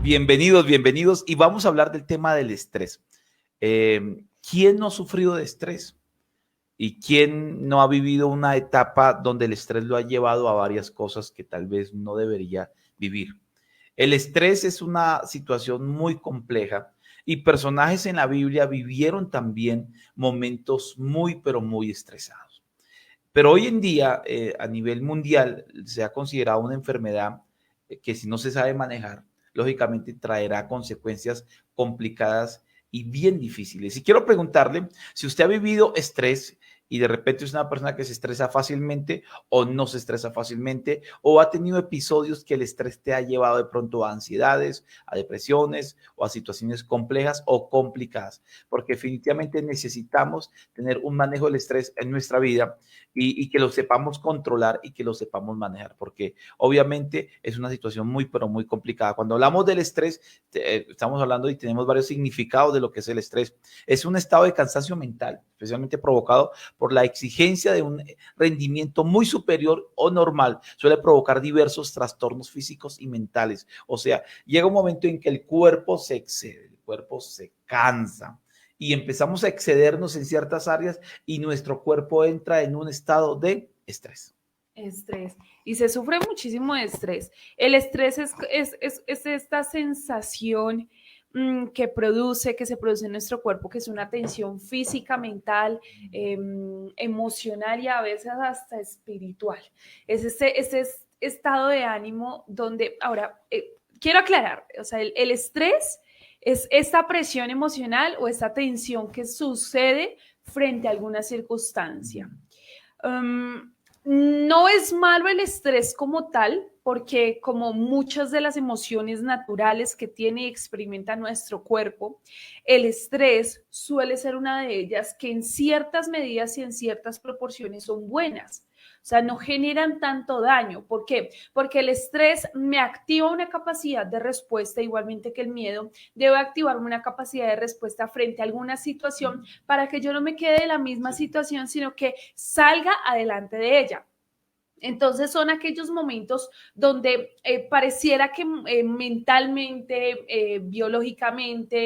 Bienvenidos, bienvenidos. Y vamos a hablar del tema del estrés. ¿Quién no ha sufrido de estrés? ¿Y quién no ha vivido una etapa donde el estrés lo ha llevado a varias cosas que tal vez no debería vivir? El estrés es una situación muy compleja y personajes en la Biblia vivieron también momentos muy, pero muy estresados. Pero hoy en día, a nivel mundial, se ha considerado una enfermedad que si no se sabe manejar, lógicamente traerá consecuencias complicadas y bien difíciles. Y quiero preguntarle si usted ha vivido estrés y de repente es una persona que se estresa fácilmente o no se estresa fácilmente, o ha tenido episodios que el estrés te ha llevado de pronto a ansiedades, a depresiones o a situaciones complejas o complicadas, porque definitivamente necesitamos tener un manejo del estrés en nuestra vida y que lo sepamos controlar y que lo sepamos manejar, porque obviamente es una situación muy, pero muy complicada. Cuando hablamos del estrés, estamos hablando y tenemos varios significados de lo que es el estrés. Es un estado de cansancio mental, especialmente provocado por la exigencia de un rendimiento muy superior o normal. Suele provocar diversos trastornos físicos y mentales. O sea, llega un momento en que el cuerpo se excede, el cuerpo se cansa y empezamos a excedernos en ciertas áreas y nuestro cuerpo entra en un estado de estrés. Estrés. Y se sufre muchísimo de estrés. El estrés es esta sensación que se produce en nuestro cuerpo, que es una tensión física, mental, emocional y a veces hasta espiritual. Es ese estado de ánimo donde, ahora, quiero aclarar, o sea, el estrés es esta presión emocional o esta tensión que sucede frente a alguna circunstancia. Um, no es malo el estrés como tal, porque como muchas de las emociones naturales que tiene y experimenta nuestro cuerpo, el estrés suele ser una de ellas que en ciertas medidas y en ciertas proporciones son buenas. O sea, no generan tanto daño. ¿Por qué? Porque el estrés me activa una capacidad de respuesta, igualmente que el miedo, debe activarme una capacidad de respuesta frente a alguna situación para que yo no me quede en la misma situación, sino que salga adelante de ella. Entonces son aquellos momentos donde pareciera que mentalmente, biológicamente,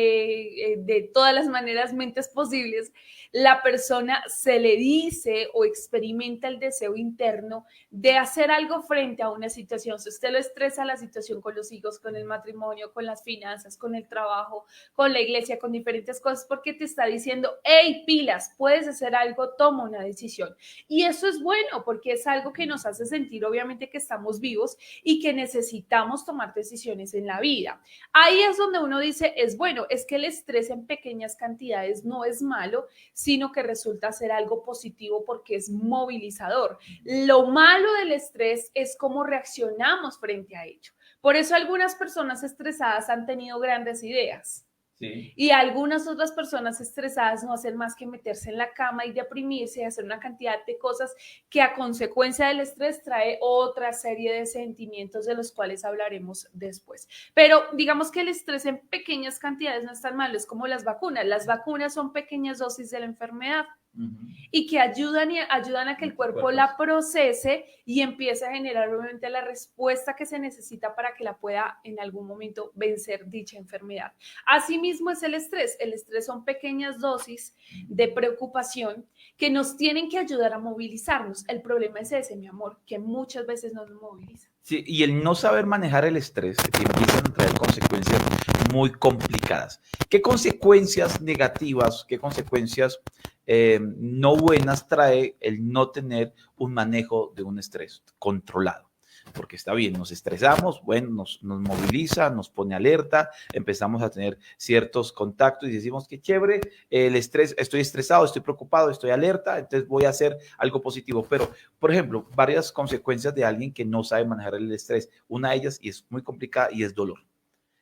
de todas las maneras mentes posibles, la persona se le dice o experimenta el deseo interno de hacer algo frente a una situación. Si usted lo estresa, la situación con los hijos, con el matrimonio, con las finanzas, con el trabajo, con la iglesia, con diferentes cosas, porque te está diciendo, hey, pilas, puedes hacer algo, toma una decisión. Y eso es bueno porque es algo que nos hace sentir obviamente que estamos vivos y que necesitamos tomar decisiones en la vida. Ahí es donde uno dice, es bueno, es que el estrés en pequeñas cantidades no es malo, sino que resulta ser algo positivo porque es movilizador. Lo malo del estrés es cómo reaccionamos frente a ello. Por eso algunas personas estresadas han tenido grandes ideas. Sí. Y algunas otras personas estresadas no hacen más que meterse en la cama y deprimirse y hacer una cantidad de cosas que a consecuencia del estrés trae otra serie de sentimientos de los cuales hablaremos después. Pero digamos que el estrés en pequeñas cantidades no es tan malo, es como las vacunas. Las vacunas son pequeñas dosis de la enfermedad. Y que ayudan a que el cuerpo la procese y empiece a generar obviamente la respuesta que se necesita para que la pueda en algún momento vencer dicha enfermedad. Asimismo es el estrés. El estrés son pequeñas dosis de preocupación que nos tienen que ayudar a movilizarnos. El problema es ese, mi amor, que muchas veces nos moviliza. Sí, y el no saber manejar el estrés empiezan a traer consecuencias muy complicadas. ¿Qué consecuencias negativas, qué consecuencias no buenas trae el no tener un manejo de un estrés controlado? Porque está bien, nos estresamos, bueno, nos moviliza, nos pone alerta, empezamos a tener ciertos contactos y decimos que chévere, el estrés, estoy estresado, estoy preocupado, estoy alerta, entonces voy a hacer algo positivo. Pero, por ejemplo, varias consecuencias de alguien que no sabe manejar el estrés. Una de ellas, y es muy complicada, y es dolor.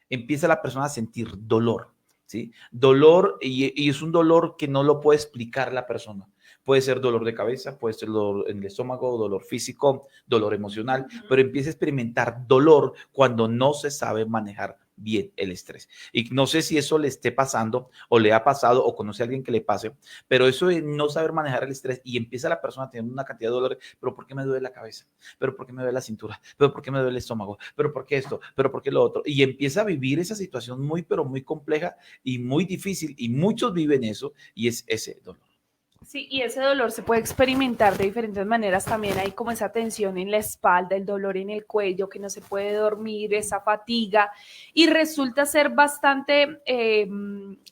Empieza la persona a sentir dolor, ¿sí? Dolor, y es un dolor que no lo puede explicar la persona. Puede ser dolor de cabeza, puede ser dolor en el estómago, dolor físico, dolor emocional, pero empieza a experimentar dolor cuando no se sabe manejar bien el estrés. Y no sé si eso le esté pasando o le ha pasado o conoce a alguien que le pase, pero eso de no saber manejar el estrés y empieza la persona a tener una cantidad de dolores, pero ¿por qué me duele la cabeza? ¿Pero por qué me duele la cintura? ¿Pero por qué me duele el estómago? ¿Pero por qué esto? ¿Pero por qué lo otro? Y empieza a vivir esa situación muy, pero muy compleja y muy difícil y muchos viven eso y es ese dolor. Sí, y ese dolor se puede experimentar de diferentes maneras. También hay como esa tensión en la espalda, el dolor en el cuello, que no se puede dormir, esa fatiga. Y resulta ser bastante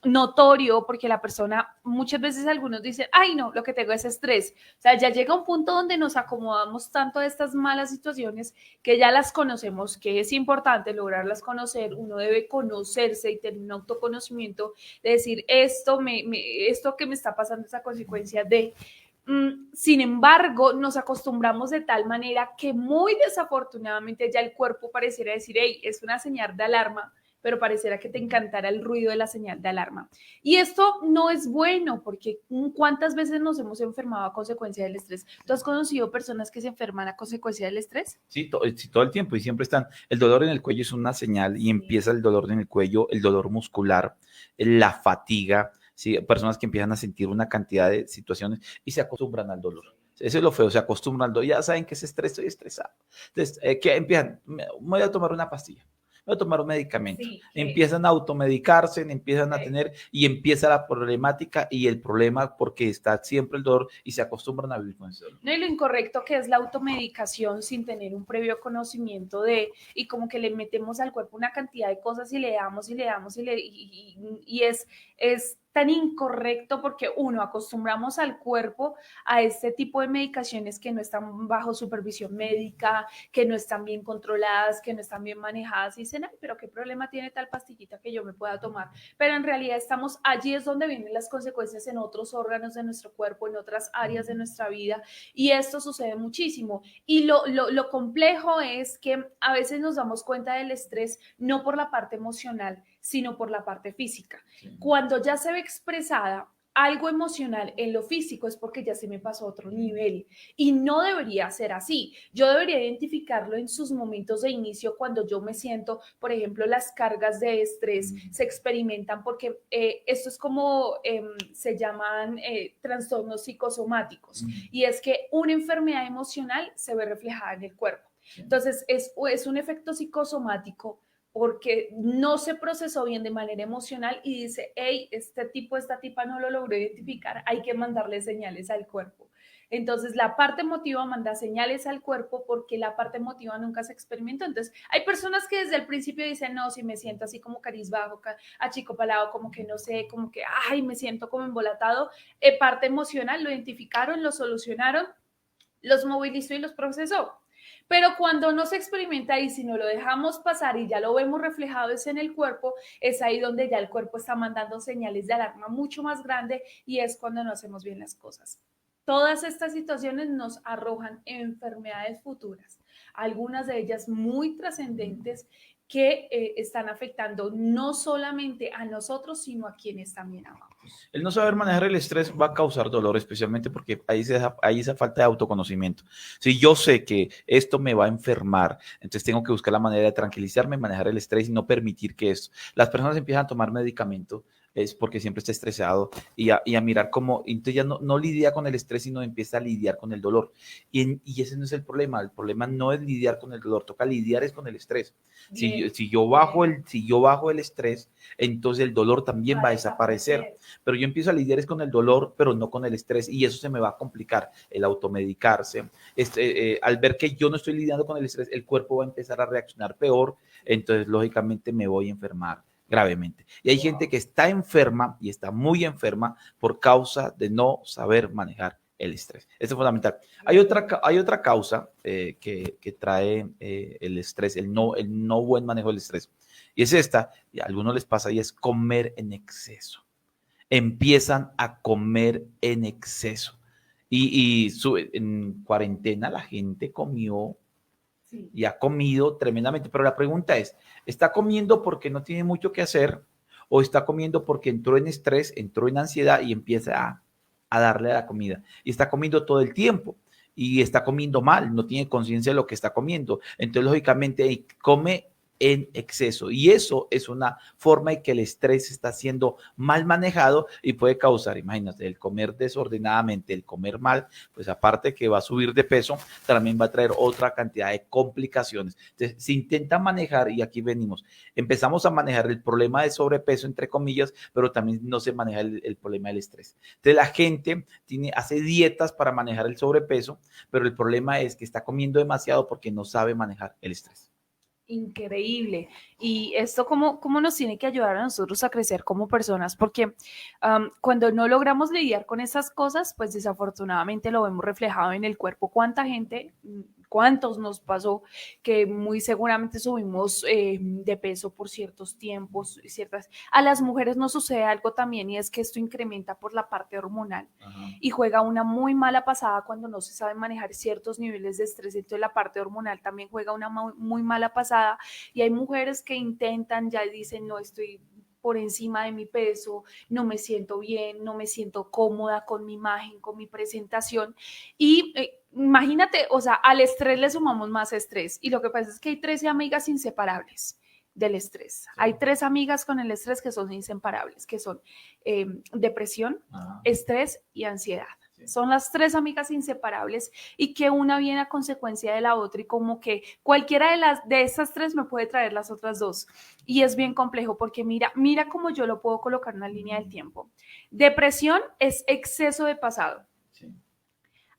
notorio porque la persona, muchas veces algunos dicen, ay no, lo que tengo es estrés. O sea, ya llega un punto donde nos acomodamos tanto a estas malas situaciones que ya las conocemos, que es importante lograrlas conocer. Uno debe conocerse y tener un autoconocimiento de decir, esto que me está pasando es a consecuencia de... Sin embargo, nos acostumbramos de tal manera que muy desafortunadamente ya el cuerpo pareciera decir, hey, es una señal de alarma, pero pareciera que te encantara el ruido de la señal de alarma. Y esto no es bueno, porque ¿cuántas veces nos hemos enfermado a consecuencia del estrés? ¿Tú has conocido personas que se enferman a consecuencia del estrés? Sí, sí, todo el tiempo y siempre están. El dolor en el cuello es una señal y empieza el dolor en el cuello, el dolor muscular, la fatiga. Sí, personas que empiezan a sentir una cantidad de situaciones y se acostumbran al dolor. Eso es lo feo, se acostumbran al dolor. Ya saben que es estrés, estoy estresado. Entonces, que empiezan, voy a tomar una pastilla, voy a tomar un medicamento. Sí, empiezan a automedicarse, empiezan a tener y empieza la problemática y el problema porque está siempre el dolor y se acostumbran a vivir con ese dolor. No, y lo incorrecto que es la automedicación sin tener un previo conocimiento de, y como que le metemos al cuerpo una cantidad de cosas y le damos y le damos y es tan incorrecto porque uno, acostumbramos al cuerpo a este tipo de medicaciones que no están bajo supervisión médica, que no están bien controladas, que no están bien manejadas y dicen, ay, pero qué problema tiene tal pastillita que yo me pueda tomar. Pero en realidad estamos, allí es donde vienen las consecuencias en otros órganos de nuestro cuerpo, en otras áreas de nuestra vida. Y esto sucede muchísimo. Y lo complejo es que a veces nos damos cuenta del estrés no por la parte emocional, sino por la parte física. Sí. Cuando ya se ve expresada algo emocional en lo físico es porque ya se me pasó a otro nivel y no debería ser así. Yo debería identificarlo en sus momentos de inicio cuando yo me siento, por ejemplo, las cargas de estrés se experimentan porque esto es como se llaman trastornos psicosomáticos y es que una enfermedad emocional se ve reflejada en el cuerpo. Entonces es un efecto psicosomático porque no se procesó bien de manera emocional y dice, hey, este tipo, esta tipa no lo logró identificar, hay que mandarle señales al cuerpo. Entonces, la parte emotiva manda señales al cuerpo porque la parte emotiva nunca se experimentó. Entonces, hay personas que desde el principio dicen, no, si me siento así como carizbajo, achicopalado, como que no sé, como que, ay, me siento como embolatado. Parte emocional, lo identificaron, lo solucionaron, los movilizó y los procesó. Pero cuando no se experimenta y si no lo dejamos pasar y ya lo vemos reflejado es en el cuerpo, es ahí donde ya el cuerpo está mandando señales de alarma mucho más grande y es cuando no hacemos bien las cosas. Todas estas situaciones nos arrojan enfermedades futuras, algunas de ellas muy trascendentes que están afectando no solamente a nosotros, sino a quienes también amamos. El no saber manejar el estrés va a causar dolor, especialmente porque hay esa falta de autoconocimiento. Si yo sé que esto me va a enfermar, entonces tengo que buscar la manera de tranquilizarme, manejar el estrés y no permitir que esto. Las personas empiezan a tomar medicamento es porque siempre está estresado y a mirar cómo, entonces ya no lidia con el estrés, sino empieza a lidiar con el dolor. Y ese no es el problema no es lidiar con el dolor, toca lidiar es con el estrés. Si yo bajo el estrés, entonces el dolor también va a desaparecer. Pero yo empiezo a lidiar es con el dolor, pero no con el estrés y eso se me va a complicar, el automedicarse. Al ver que yo no estoy lidiando con el estrés, el cuerpo va a empezar a reaccionar peor, entonces lógicamente me voy a enfermar gravemente. Y hay gente que está enferma y está muy enferma por causa de no saber manejar el estrés. Esto es fundamental. Hay otra causa que trae el estrés, el no buen manejo del estrés. Y es esta, y a algunos les pasa, y es comer en exceso. Empiezan a comer en exceso. En cuarentena la gente comió y ha comido tremendamente, pero la pregunta es, ¿está comiendo porque no tiene mucho que hacer o está comiendo porque entró en estrés, entró en ansiedad y empieza a darle a la comida? Y está comiendo todo el tiempo y está comiendo mal, no tiene conciencia de lo que está comiendo. Entonces, lógicamente, come en exceso. Y eso es una forma de que el estrés está siendo mal manejado y puede causar, imagínate, el comer desordenadamente, el comer mal, pues aparte que va a subir de peso, también va a traer otra cantidad de complicaciones. Entonces, se intenta manejar, y aquí venimos, empezamos a manejar el problema de sobrepeso, entre comillas, pero también no se maneja el problema del estrés. Entonces, la gente hace dietas para manejar el sobrepeso, pero el problema es que está comiendo demasiado porque no sabe manejar el estrés. Increíble. Y esto cómo nos tiene que ayudar a nosotros a crecer como personas, porque cuando no logramos lidiar con esas cosas, pues desafortunadamente lo vemos reflejado en el cuerpo. ¿Cuántos nos pasó que muy seguramente subimos de peso por ciertos tiempos? A las mujeres nos sucede algo también, y es que esto incrementa por la parte hormonal. Ajá. Y juega una muy mala pasada cuando no se sabe manejar ciertos niveles de estrés. Entonces la parte hormonal también juega una muy mala pasada, y hay mujeres que intentan, ya dicen, no, estoy por encima de mi peso, no me siento bien, no me siento cómoda con mi imagen, con mi presentación. Y imagínate, o sea, al estrés le sumamos más estrés. Y lo que pasa es que hay 13 amigas inseparables del estrés. Sí. Hay 3 amigas con el estrés que son inseparables, que son depresión, estrés y ansiedad. Sí. Son las 3 amigas inseparables, y que una viene a consecuencia de la otra, y como que cualquiera de esas 3 me puede traer las otras 2. Y es bien complejo porque mira cómo yo lo puedo colocar en una línea del tiempo. Depresión es exceso de pasado. Sí.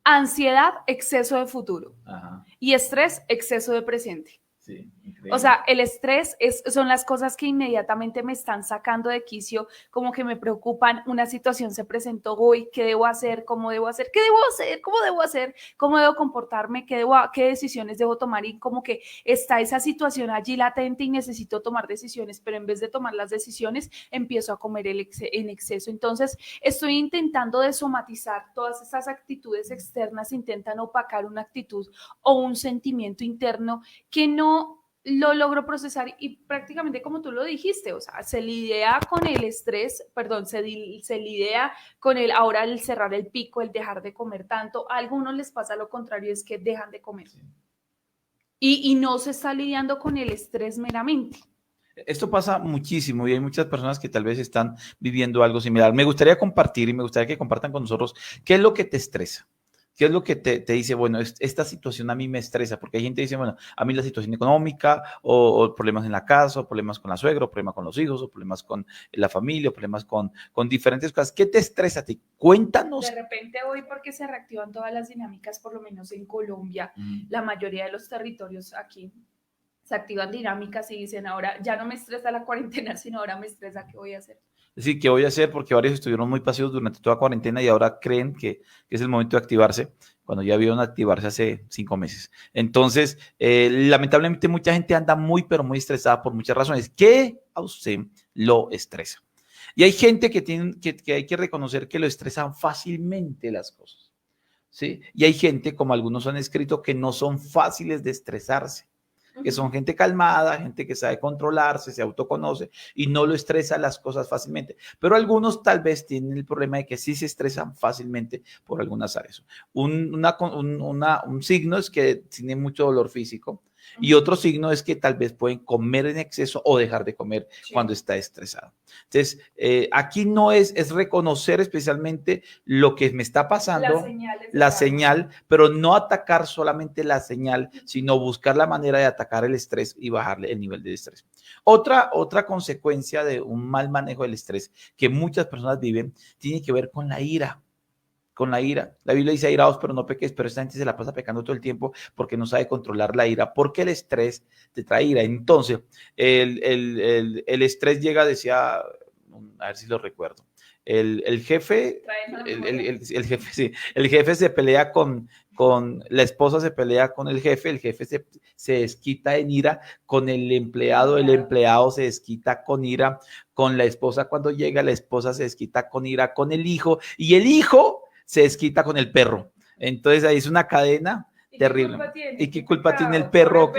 Ansiedad, exceso de futuro. Ajá. Y estrés, exceso de presente. Sí, o sea, el estrés son las cosas que inmediatamente me están sacando de quicio, como que me preocupan. Una situación se presentó hoy, ¿qué debo hacer? ¿Cómo debo hacer? ¿Qué debo hacer? ¿Cómo debo hacer? ¿Cómo debo comportarme? ¿Qué decisiones debo tomar? Y como que está esa situación allí latente y necesito tomar decisiones, pero en vez de tomar las decisiones, empiezo a comer en exceso. Entonces, estoy intentando desomatizar todas esas actitudes externas, intentan opacar una actitud o un sentimiento interno que no lo logro procesar, y prácticamente como tú lo dijiste, o sea, se lidia con el estrés, se lidia con ahora el cerrar el pico, el dejar de comer tanto. A algunos les pasa lo contrario, es que dejan de comer. Sí. Y no se está lidiando con el estrés meramente. Esto pasa muchísimo y hay muchas personas que tal vez están viviendo algo similar. Me gustaría compartir, y me gustaría que compartan con nosotros qué es lo que te estresa. ¿Qué es lo que te dice, bueno, esta situación a mí me estresa? Porque hay gente que dice, bueno, a mí la situación económica, o problemas en la casa, o problemas con la suegra, o problemas con los hijos, o problemas con la familia, o problemas con diferentes cosas. ¿Qué te estresa a ti? Cuéntanos. De repente hoy, porque se reactivan todas las dinámicas, por lo menos en Colombia, la mayoría de los territorios aquí se activan dinámicas y dicen, ahora ya no me estresa la cuarentena, sino ahora me estresa qué voy a hacer. Sí, ¿qué voy a hacer? Porque varios estuvieron muy pasivos durante toda la cuarentena y ahora creen que es el momento de activarse, cuando ya vieron activarse hace 5 meses. Entonces, lamentablemente mucha gente anda pero muy estresada por muchas razones. ¿Qué a usted lo estresa? Y hay gente que hay que reconocer que lo estresan fácilmente las cosas, ¿sí? Y hay gente, como algunos han escrito, que no son fáciles de estresarse, que son gente calmada, gente que sabe controlarse, se autoconoce y no lo estresa las cosas fácilmente. Pero algunos tal vez tienen el problema de que sí se estresan fácilmente por algunas áreas. Un signo es que tienen mucho dolor físico, y otro signo es que tal vez pueden comer en exceso o dejar de comer cuando está estresado. Entonces, aquí no es reconocer especialmente lo que me está pasando, la señal, pero no atacar solamente la señal, sino buscar la manera de atacar el estrés y bajarle el nivel de estrés. Otra consecuencia de un mal manejo del estrés que muchas personas viven tiene que ver con la ira. Con la ira. La Biblia dice airaos, pero no peques, pero esta gente se la pasa pecando todo el tiempo porque no sabe controlar la ira, porque el estrés te trae ira. Entonces, el estrés llega, decía, a ver si lo recuerdo, el jefe, el jefe, sí, el jefe se pelea con la esposa, se pelea con el jefe se desquita en ira con el empleado se desquita con ira con la esposa, cuando llega la esposa se desquita con ira con el hijo, y el hijo se desquita con el perro. Entonces ahí es una cadena terrible. ¿Y qué culpa tiene el perro?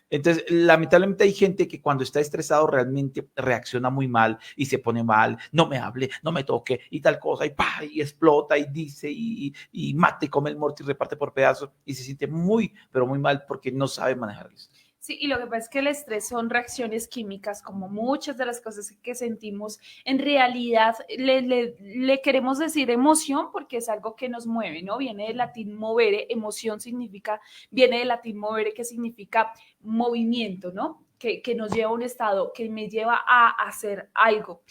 Entonces, lamentablemente hay gente que cuando está estresado realmente reacciona muy mal y se pone mal, no me hable, no me toque y tal cosa, y explota y dice y mate, come el muerto y reparte por pedazos, y se siente muy, pero muy mal porque no sabe manejar eso. Sí, y lo que pasa es que el estrés son reacciones químicas, como muchas de las cosas que sentimos. En realidad, le queremos decir emoción porque es algo que nos mueve, ¿no? Viene del latín movere, emoción significa, viene del latín movere, que significa movimiento, ¿no? Que nos lleva a un estado, que me lleva a hacer algo.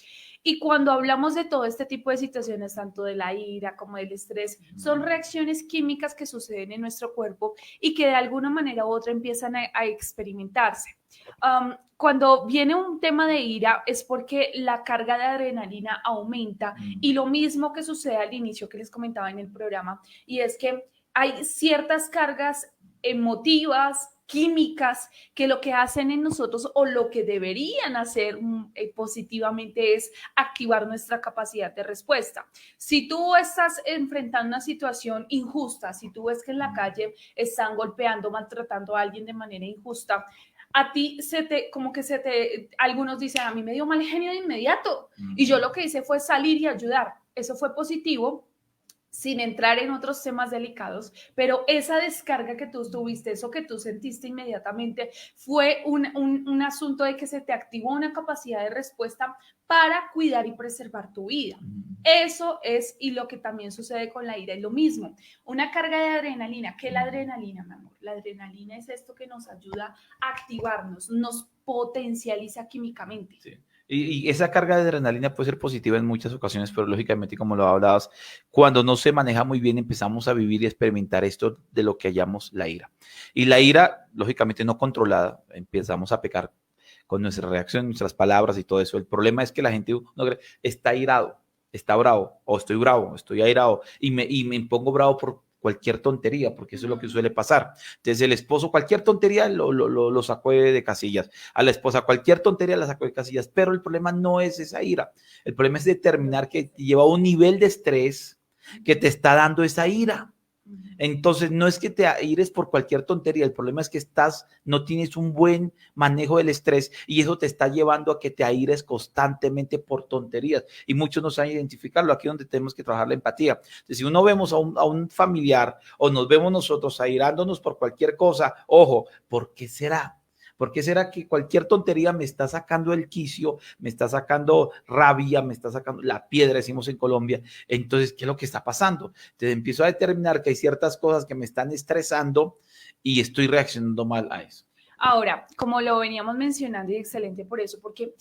Y cuando hablamos de todo este tipo de situaciones, tanto de la ira como del estrés, son reacciones químicas que suceden en nuestro cuerpo y que de alguna manera u otra empiezan a experimentarse. Cuando viene un tema de ira es porque la carga de adrenalina aumenta y lo mismo que sucede al inicio que les comentaba en el programa, y es que hay ciertas cargas emotivas, químicas, que lo que hacen en nosotros o lo que deberían hacer positivamente es activar nuestra capacidad de respuesta. Si tú estás enfrentando una situación injusta, si tú ves que en la calle están golpeando, maltratando a alguien de manera injusta, a ti algunos dicen, a mí me dio mal genio de inmediato y yo lo que hice fue salir y ayudar. Eso fue positivo, sin entrar en otros temas delicados, pero esa descarga que tú tuviste, eso que tú sentiste inmediatamente, fue un asunto de que se te activó una capacidad de respuesta para cuidar y preservar tu vida. Eso es, y lo que también sucede con la ira es lo mismo. Una carga de adrenalina. ¿Qué es la adrenalina, mi amor? La adrenalina es esto que nos ayuda a activarnos, nos potencializa químicamente. Sí. Y esa carga de adrenalina puede ser positiva en muchas ocasiones, pero lógicamente, como lo hablabas, cuando no se maneja muy bien, empezamos a vivir y experimentar esto de lo que llamamos la ira. Y la ira, lógicamente no controlada, empezamos a pecar con nuestra reacción, nuestras palabras y todo eso. El problema es que la gente no cree, está irado, está bravo, o estoy bravo, estoy airado, y me pongo bravo por cualquier tontería, porque eso es lo que suele pasar. Entonces el esposo, cualquier tontería lo sacó de casillas, a la esposa, cualquier tontería la sacó de casillas, pero el problema no es esa ira, el problema es determinar que te lleva a un nivel de estrés que te está dando esa ira. Entonces, no es que te aires por cualquier tontería, el problema es que no tienes un buen manejo del estrés y eso te está llevando a que te aires constantemente por tonterías. Y muchos no saben identificarlo, aquí es donde tenemos que trabajar la empatía. Entonces, si uno vemos a un familiar o nos vemos nosotros airándonos por cualquier cosa, ojo, ¿por qué será? ¿Por qué será que cualquier tontería me está sacando el quicio, me está sacando rabia, me está sacando la piedra, decimos en Colombia? Entonces, ¿qué es lo que está pasando? Entonces empiezo a determinar que hay ciertas cosas que me están estresando y estoy reaccionando mal a eso. Ahora, como lo veníamos mencionando, y excelente por eso, porque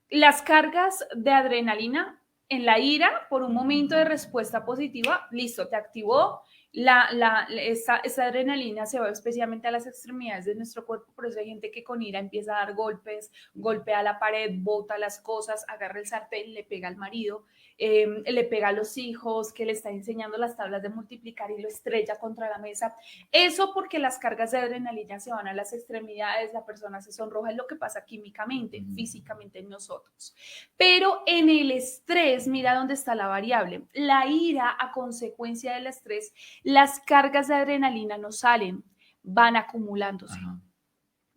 las cargas de adrenalina en la ira, por un momento de respuesta positiva, listo, te activó, esa adrenalina se va especialmente a las extremidades de nuestro cuerpo, por eso hay gente que con ira empieza a dar golpes, golpea la pared, bota las cosas, agarra el sartén, le pega al marido, le pega a los hijos, que le está enseñando las tablas de multiplicar y lo estrella contra la mesa. Eso porque las cargas de adrenalina se van a las extremidades, la persona se sonroja, es lo que pasa químicamente, físicamente en nosotros. Pero en el estrés, mira dónde está la variable. La ira, a consecuencia del estrés, las cargas de adrenalina no salen, van acumulándose. Ajá.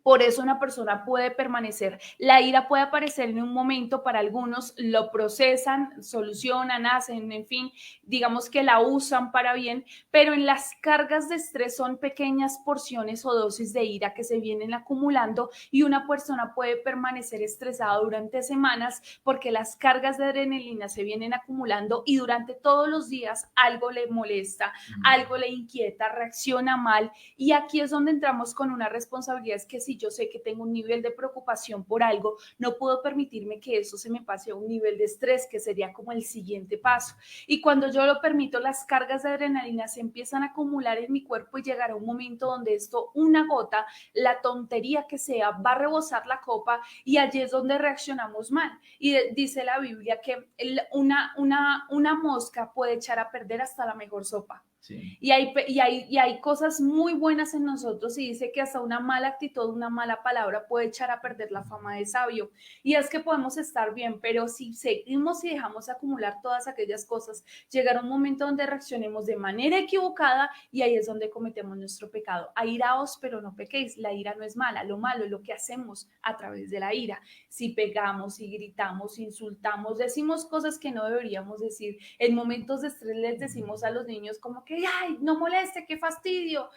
Por eso una persona puede permanecer. La ira puede aparecer en un momento, para algunos lo procesan, solucionan, hacen, en fin, digamos que la usan para bien, pero en las cargas de estrés son pequeñas porciones o dosis de ira que se vienen acumulando y una persona puede permanecer estresada durante semanas porque las cargas de adrenalina se vienen acumulando y durante todos los días algo le molesta, algo le inquieta, reacciona mal, y aquí es donde entramos con una responsabilidad, es que si yo sé que tengo un nivel de preocupación por algo, no puedo permitirme que eso se me pase a un nivel de estrés, que sería como el siguiente paso. Y cuando yo lo permito, las cargas de adrenalina se empiezan a acumular en mi cuerpo y llegará un momento donde esto, una gota, la tontería que sea, va a rebosar la copa y allí es donde reaccionamos mal. Y dice la Biblia que una mosca puede echar a perder hasta la mejor sopa. Sí. Y hay cosas muy buenas en nosotros, y dice que hasta una mala actitud, una mala palabra puede echar a perder la fama de sabio. Y es que podemos estar bien, pero si seguimos y dejamos acumular todas aquellas cosas, llegará un momento donde reaccionemos de manera equivocada y ahí es donde cometemos nuestro pecado. Airaos, pero no pequéis. La ira no es mala, lo malo es lo que hacemos a través de la ira. Si pegamos, si gritamos, si insultamos, decimos cosas que no deberíamos decir. En momentos de estrés les decimos a los niños como que ay, no moleste, qué fastidio.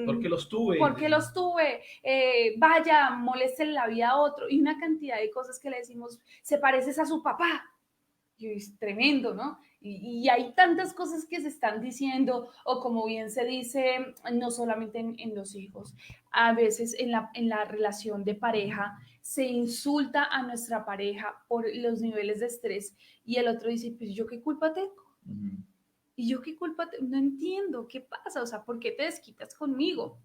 Porque los tuve. Porque los tuve. Vaya, moleste la vida a otro. Y una cantidad de cosas que le decimos, se pareces a su papá. Y es tremendo, ¿no? Y hay tantas cosas que se están diciendo, o como bien se dice, no solamente en los hijos, a veces en la relación de pareja se insulta a nuestra pareja por los niveles de estrés y el otro dice, pues yo qué culpa tengo. Y yo qué culpa tengo, no entiendo, ¿qué pasa? O sea, ¿por qué te desquitas conmigo?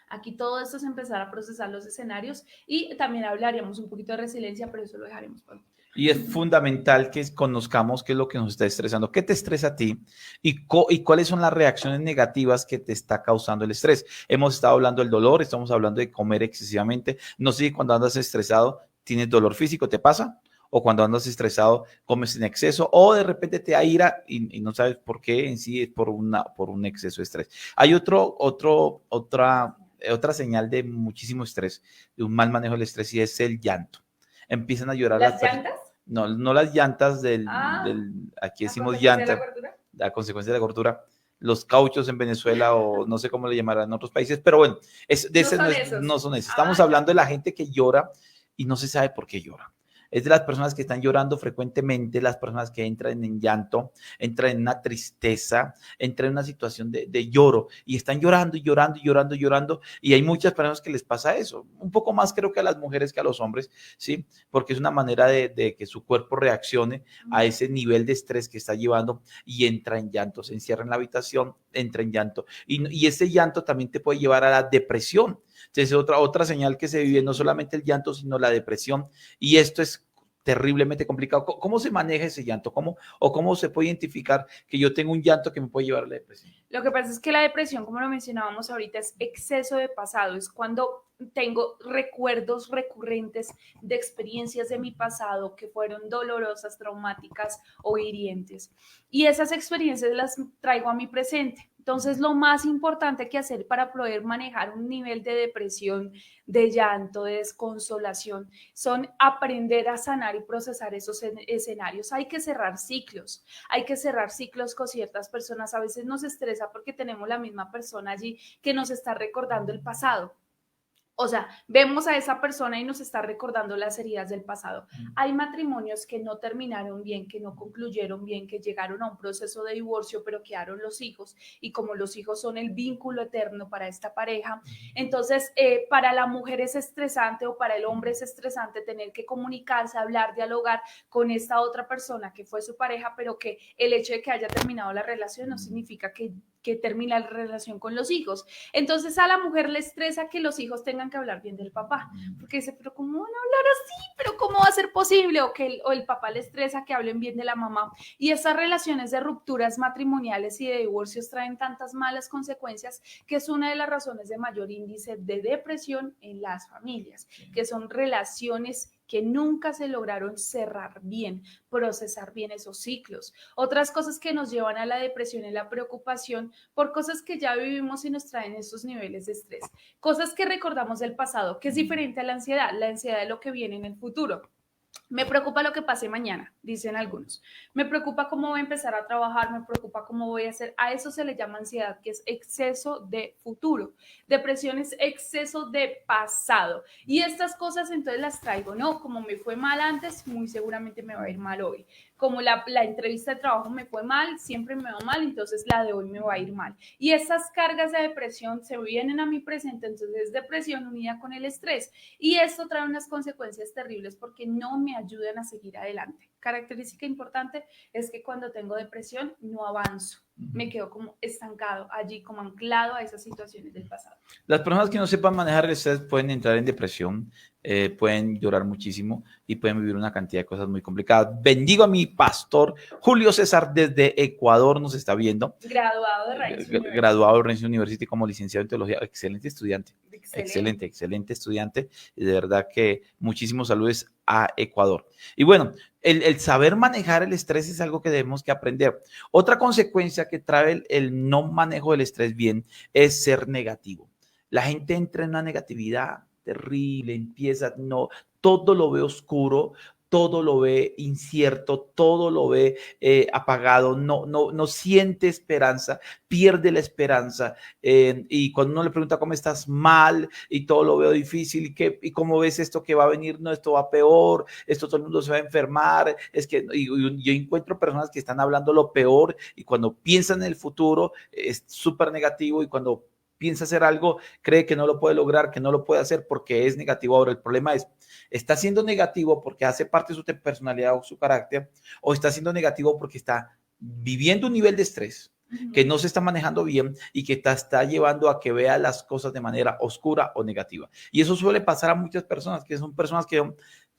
Aquí todo esto es empezar a procesar los escenarios y también hablaríamos un poquito de resiliencia, pero eso lo dejaremos para... Y es fundamental que conozcamos qué es lo que nos está estresando, qué te estresa a ti y cuáles son las reacciones negativas que te está causando el estrés. Hemos estado hablando del dolor, estamos hablando de comer excesivamente. No sé si cuando andas estresado tienes dolor físico, ¿te pasa? O cuando andas estresado comes en exceso o de repente te da ira y no sabes por qué, en sí es por un exceso de estrés. Hay otra señal de muchísimo estrés, de un mal manejo del estrés y es el llanto. Empiezan a llorar las llantas. No las llantas aquí decimos llantas, a consecuencia de la gordura, los cauchos en Venezuela o no sé cómo le llamarán en otros países, pero bueno, no son esos. Estamos hablando de la gente que llora y no se sabe por qué llora. Es de las personas que están llorando frecuentemente, las personas que entran en llanto, entran en una tristeza, entran en una situación de lloro y están llorando y llorando y llorando y llorando. Y hay muchas personas que les pasa eso, un poco más creo que a las mujeres que a los hombres, ¿sí? Porque es una manera de que su cuerpo reaccione a ese nivel de estrés que está llevando y entra en llanto, se encierra en la habitación, entra en llanto. Y ese llanto también te puede llevar a la depresión. Entonces, otra señal que se vive, no solamente el llanto, sino la depresión. Y esto es terriblemente complicado. ¿Cómo se maneja ese llanto? ¿Cómo se puede identificar que yo tengo un llanto que me puede llevar a la depresión? Lo que pasa es que la depresión, como lo mencionábamos ahorita, es exceso de pasado. Es cuando tengo recuerdos recurrentes de experiencias de mi pasado que fueron dolorosas, traumáticas o hirientes. Y esas experiencias las traigo a mi presente. Entonces, lo más importante que hacer para poder manejar un nivel de depresión, de llanto, de desconsolación, son aprender a sanar y procesar esos escenarios. Hay que cerrar ciclos con ciertas personas. A veces nos estresa porque tenemos la misma persona allí que nos está recordando el pasado. O sea, vemos a esa persona y nos está recordando las heridas del pasado. Hay matrimonios que no terminaron bien, que no concluyeron bien, que llegaron a un proceso de divorcio, pero quedaron los hijos. Y como los hijos son el vínculo eterno para esta pareja, entonces para la mujer es estresante o para el hombre es estresante tener que comunicarse, hablar, dialogar con esta otra persona que fue su pareja, pero que el hecho de que haya terminado la relación no significa que termina la relación con los hijos. Entonces a la mujer le estresa que los hijos tengan que hablar bien del papá, porque dice, pero ¿cómo van a hablar así? ¿Pero cómo va a ser posible? O el papá le estresa que hablen bien de la mamá. Y esas relaciones de rupturas matrimoniales y de divorcios traen tantas malas consecuencias que es una de las razones de mayor índice de depresión en las familias, que son relaciones que nunca se lograron cerrar bien, procesar bien esos ciclos. Otras cosas que nos llevan a la depresión y la preocupación por cosas que ya vivimos y nos traen esos niveles de estrés. Cosas que recordamos del pasado, que es diferente a la ansiedad de lo que viene en el futuro. Me preocupa lo que pase mañana, dicen algunos. Me preocupa cómo voy a empezar a trabajar, me preocupa cómo voy a hacer. A eso se le llama ansiedad, que es exceso de futuro. Depresión es exceso de pasado. Y estas cosas entonces las traigo, ¿no? Como me fue mal antes, muy seguramente me va a ir mal hoy. Como la entrevista de trabajo me fue mal, siempre me va mal, entonces la de hoy me va a ir mal. Y esas cargas de depresión se vienen a mi presente, entonces es depresión unida con el estrés. Y esto trae unas consecuencias terribles porque no me ayudan a seguir adelante. Característica importante es que cuando tengo depresión no avanzo, me quedo como estancado allí, como anclado a esas situaciones del pasado. Las personas que no sepan manejar el estrés pueden entrar en depresión, pueden llorar muchísimo y pueden vivir una cantidad de cosas muy complicadas. Bendigo a mi pastor Julio César desde Ecuador, nos está viendo. Graduado de Rennes University. Graduado de Rennes University como licenciado en teología. Excelente estudiante. Excelente estudiante. Y de verdad que muchísimos saludos a Ecuador. Y bueno, el saber manejar el estrés es algo que debemos que aprender. Otra consecuencia que trae el no manejo del estrés bien es ser negativo. La gente entra en una negatividad terrible, empieza, no, todo lo ve oscuro, todo lo ve incierto, todo lo ve apagado, no siente esperanza, pierde la esperanza. Y cuando uno le pregunta cómo estás, mal, y todo lo veo difícil, y cómo ves esto que va a venir, no, esto va peor, esto todo el mundo se va a enfermar, es que y yo encuentro personas que están hablando lo peor, y cuando piensan en el futuro es súper negativo, y cuando piensa hacer algo, cree que no lo puede lograr, que no lo puede hacer porque es negativo. Ahora, el problema es, ¿está siendo negativo porque hace parte de su personalidad o su carácter? ¿O está siendo negativo porque está viviendo un nivel de estrés que no se está manejando bien y que está llevando a que vea las cosas de manera oscura o negativa? Y eso suele pasar a muchas personas, que son personas que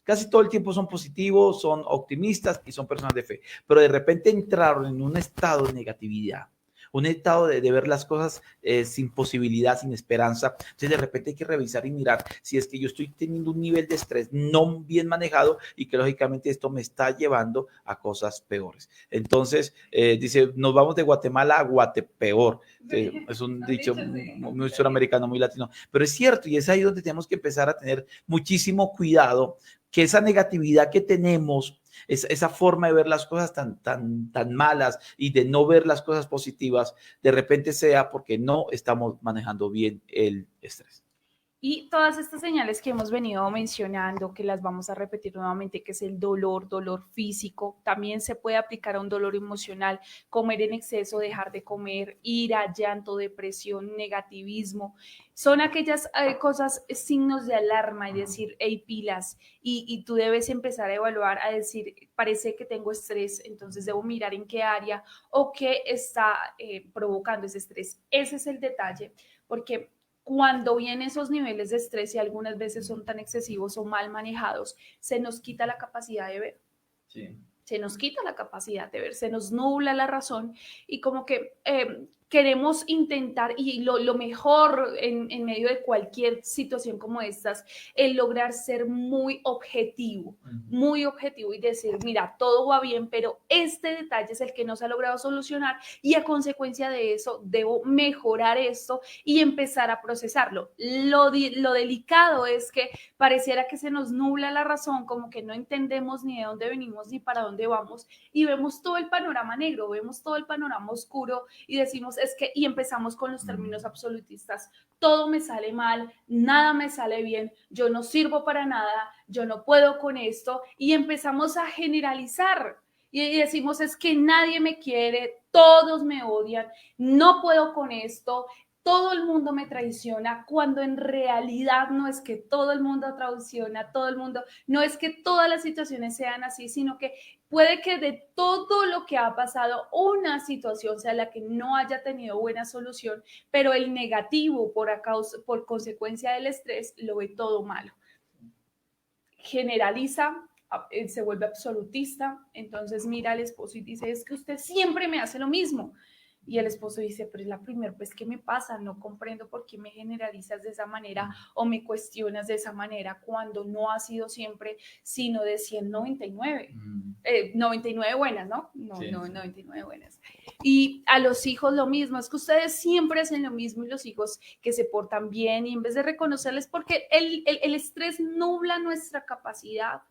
casi todo el tiempo son positivos, son optimistas y son personas de fe, pero de repente entraron en un estado de negatividad, un estado de ver las cosas sin posibilidad, sin esperanza. Entonces de repente hay que revisar y mirar si es que yo estoy teniendo un nivel de estrés no bien manejado y que lógicamente esto me está llevando a cosas peores. Entonces dice, nos vamos de Guatemala a Guatepeor. Es un dicho muy suramericano, muy latino, pero es cierto, y es ahí donde tenemos que empezar a tener muchísimo cuidado, que esa negatividad que tenemos, esa forma de ver las cosas tan malas y de no ver las cosas positivas, de repente sea porque no estamos manejando bien el estrés. Y todas estas señales que hemos venido mencionando, que las vamos a repetir nuevamente, que es el dolor físico, también se puede aplicar a un dolor emocional, comer en exceso, dejar de comer, ira, llanto, depresión, negativismo. Son aquellas cosas, signos de alarma y decir, hey, pilas, y tú debes empezar a evaluar, a decir, parece que tengo estrés, entonces debo mirar en qué área o qué está provocando ese estrés. Ese es el detalle, porque cuando vienen esos niveles de estrés y algunas veces son tan excesivos o mal manejados, se nos quita la capacidad de ver. Sí. Se nos quita la capacidad de ver, se nos nubla la razón y como que queremos intentar, y lo mejor en medio de cualquier situación como estas, es lograr ser muy objetivo y decir, mira, todo va bien, pero este detalle es el que no se ha logrado solucionar y a consecuencia de eso debo mejorar esto y empezar a procesarlo. Lo delicado es que pareciera que se nos nubla la razón, como que no entendemos ni de dónde venimos ni para dónde vamos y vemos todo el panorama negro, vemos todo el panorama oscuro y decimos, es que, y empezamos con los términos absolutistas, todo me sale mal, nada me sale bien, yo no sirvo para nada, yo no puedo con esto y empezamos a generalizar. Y decimos, es que nadie me quiere, todos me odian, no puedo con esto, todo el mundo me traiciona, cuando en realidad no es que todo el mundo traiciona, todo el mundo, no es que todas las situaciones sean así, sino que puede que de todo lo que ha pasado, una situación sea la que no haya tenido buena solución, pero el negativo por consecuencia del estrés lo ve todo malo. Generaliza, se vuelve absolutista, entonces mira al esposo y dice, es que usted siempre me hace lo mismo. Y el esposo dice, pero es la primera vez que me pasa, no comprendo por qué me generalizas de esa manera o me cuestionas de esa manera cuando no ha sido siempre, sino de 199. 99 buenas, ¿no? No, sí, no, 99 buenas. Y a los hijos lo mismo, es que ustedes siempre hacen lo mismo y los hijos que se portan bien y en vez de reconocerles, porque el estrés nubla nuestra capacidad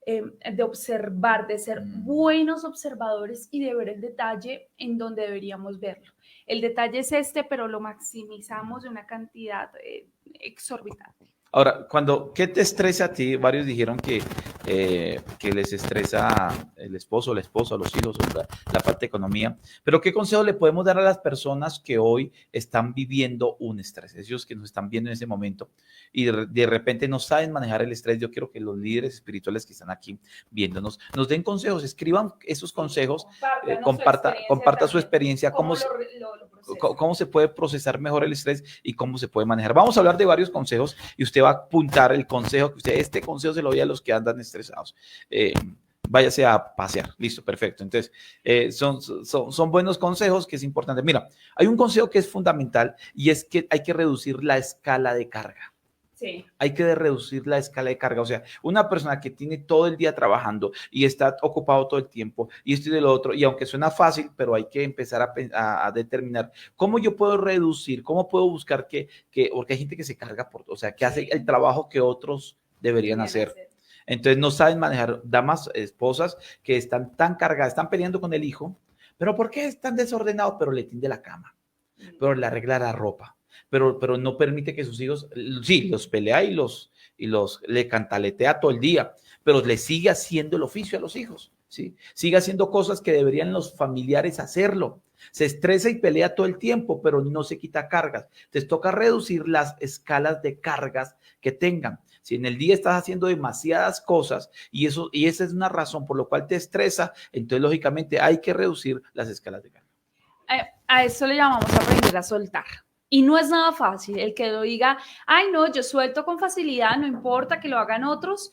de observar, de ser buenos observadores y de ver el detalle en donde deberíamos verlo. El detalle es este, pero lo maximizamos de una cantidad exorbitante. Ahora, ¿qué te estresa a ti? Varios dijeron que les estresa el esposo, la esposa, los hijos, la parte de economía. Pero ¿qué consejo le podemos dar a las personas que hoy están viviendo un estrés? Ellos que nos están viendo en ese momento y de repente no saben manejar el estrés. Yo quiero que los líderes espirituales que están aquí viéndonos nos den consejos, escriban esos consejos, comparta su experiencia, cómo se puede procesar mejor el estrés y cómo se puede manejar. Vamos a hablar de varios consejos y usted va a apuntar el consejo que este consejo se lo doy a los que andan estresados. Váyase a pasear. Listo, perfecto. Entonces, son buenos consejos que es importante. Mira, hay un consejo que es fundamental y es que hay que reducir la escala de carga. Sí. Hay que reducir la escala de carga. O sea, una persona que tiene todo el día trabajando y está ocupado todo el tiempo y esto y de lo otro, y aunque suena fácil, pero hay que empezar a determinar cómo yo puedo reducir, cómo puedo buscar porque hay gente que se carga o sea, que hace el trabajo que otros deberían hacer. Entonces no saben manejar, damas, esposas que están tan cargadas, están peleando con el hijo, pero ¿por qué es tan desordenado? Pero le tiende la cama, pero le arregla la ropa, pero no permite que sus hijos, sí, los pelea y los le cantaletea todo el día, pero le sigue haciendo el oficio a los hijos, ¿sí? Sigue haciendo cosas que deberían los familiares hacerlo. Se estresa y pelea todo el tiempo, pero no se quita cargas. Les toca reducir las escalas de cargas que tengan. Si en el día estás haciendo demasiadas cosas y esa es una razón por la cual te estresa, entonces lógicamente hay que reducir las escalas de carga. A eso le llamamos aprender a soltar. Y no es nada fácil el que lo diga, ay no, yo suelto con facilidad, no importa que lo hagan otros.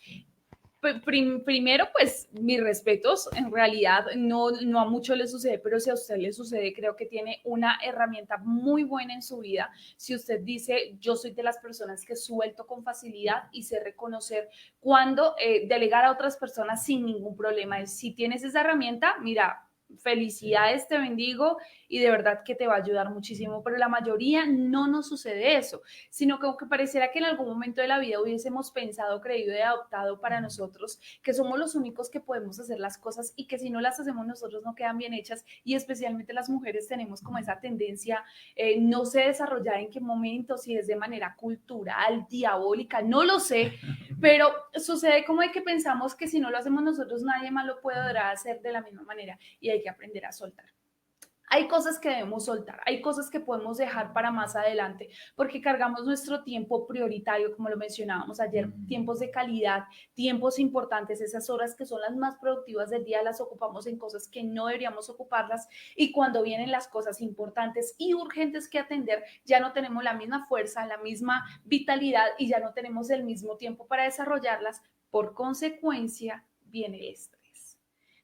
Primero, pues mis respetos, en realidad no a mucho le sucede, pero si a usted le sucede, creo que tiene una herramienta muy buena en su vida. Si usted dice, yo soy de las personas que suelto con facilidad y sé reconocer cuándo delegar a otras personas sin ningún problema. Si tienes esa herramienta, mira, felicidades, te bendigo y de verdad que te va a ayudar muchísimo, pero la mayoría no nos sucede eso, sino que pareciera que en algún momento de la vida hubiésemos pensado, creído y adoptado para nosotros que somos los únicos que podemos hacer las cosas y que si no las hacemos nosotros no quedan bien hechas, y especialmente las mujeres tenemos como esa tendencia, no sé desarrollar en qué momento, si es de manera cultural, diabólica, no lo sé, pero sucede como de que pensamos que si no lo hacemos nosotros nadie más lo podrá hacer de la misma manera, y hay que aprender a soltar. Hay cosas que debemos soltar, hay cosas que podemos dejar para más adelante, porque cargamos nuestro tiempo prioritario, como lo mencionábamos ayer, tiempos de calidad, tiempos importantes, esas horas que son las más productivas del día, las ocupamos en cosas que no deberíamos ocuparlas, y cuando vienen las cosas importantes y urgentes que atender, ya no tenemos la misma fuerza, la misma vitalidad y ya no tenemos el mismo tiempo para desarrollarlas. Por consecuencia, viene esto.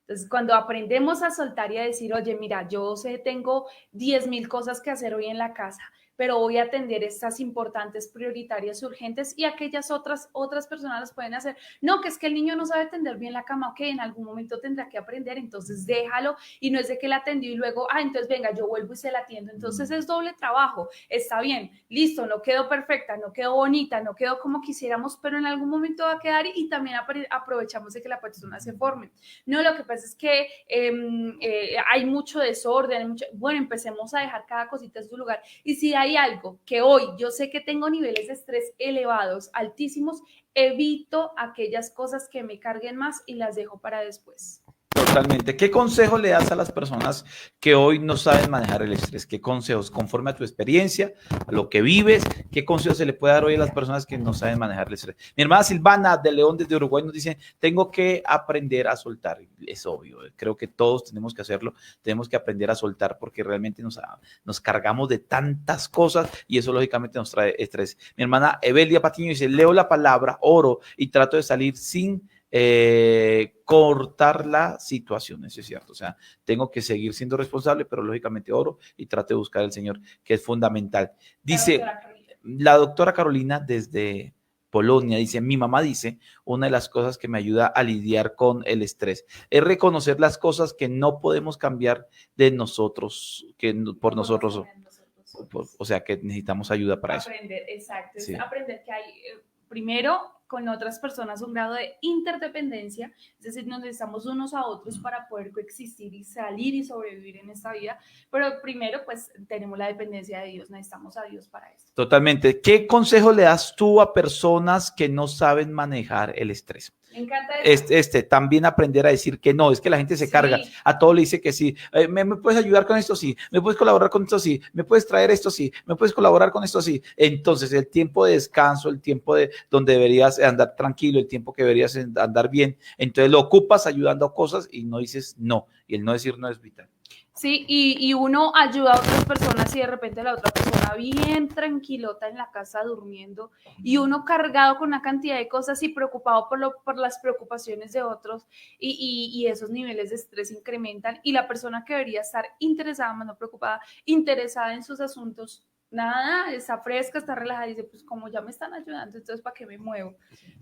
Entonces, cuando aprendemos a soltar y a decir, oye, mira, yo sé, tengo 10,000 cosas que hacer hoy en la casa, pero voy a atender estas importantes, prioritarias, urgentes, y aquellas otras personas las pueden hacer. No, que es que el niño no sabe tender bien la cama, ok, en algún momento tendrá que aprender, entonces déjalo, y no es de que la atendió y luego, entonces venga, yo vuelvo y se la atiendo. Entonces es doble trabajo, está bien, listo, no quedó perfecta, no quedó bonita, no quedó como quisiéramos, pero en algún momento va a quedar y también aprovechamos de que la persona se forme. No, lo que pasa es que hay mucho desorden, bueno, empecemos a dejar cada cosita en su lugar. Y si hay algo que hoy yo sé que tengo niveles de estrés elevados, altísimos, evito aquellas cosas que me carguen más y las dejo para después. Totalmente. ¿Qué consejo le das a las personas que hoy no saben manejar el estrés? ¿Qué consejos, conforme a tu experiencia, a lo que vives, qué consejos se le puede dar hoy a las personas que no saben manejar el estrés? Mi hermana Silvana de León desde Uruguay nos dice, tengo que aprender a soltar. Es obvio, creo que todos tenemos que hacerlo, tenemos que aprender a soltar porque realmente nos cargamos de tantas cosas y eso lógicamente nos trae estrés. Mi hermana Evelia Patiño dice, leo la palabra, oro y trato de salir sin cortar la situación, eso es cierto, o sea, tengo que seguir siendo responsable, pero lógicamente oro y trato de buscar al Señor, que es fundamental. Dice la doctora Carolina desde Polonia, dice, mi mamá dice, una de las cosas que me ayuda a lidiar con el estrés es reconocer las cosas que no podemos cambiar de nosotros, que por nosotros, o sea, que necesitamos ayuda para aprender, eso. Exacto, Sí. es aprender que hay, primero, con otras personas un grado de interdependencia, es decir, nos necesitamos unos a otros para poder coexistir y salir y sobrevivir en esta vida, pero primero pues tenemos la dependencia de Dios, necesitamos a Dios para esto. Totalmente. ¿Qué consejo le das tú a personas que no saben manejar el estrés? Me encanta eso. También aprender a decir que no, es que la gente se carga, a todo le dice que sí, ¿me puedes ayudar con esto? Sí, ¿me puedes colaborar con esto? Sí, ¿me puedes traer esto? Sí, ¿me puedes colaborar con esto? Sí. Entonces el tiempo de descanso, el tiempo donde deberías andar tranquilo, el tiempo que deberías andar bien, entonces lo ocupas ayudando a cosas y no dices no, y el no decir no es vital. Sí, y uno ayuda a otras personas y de repente la otra persona bien tranquilota en la casa durmiendo y uno cargado con una cantidad de cosas y preocupado por las preocupaciones de otros y esos niveles de estrés incrementan y la persona que debería estar interesada, más no preocupada, interesada en sus asuntos, nada, está fresca, está relajada, dice, pues como ya me están ayudando, entonces ¿para qué me muevo?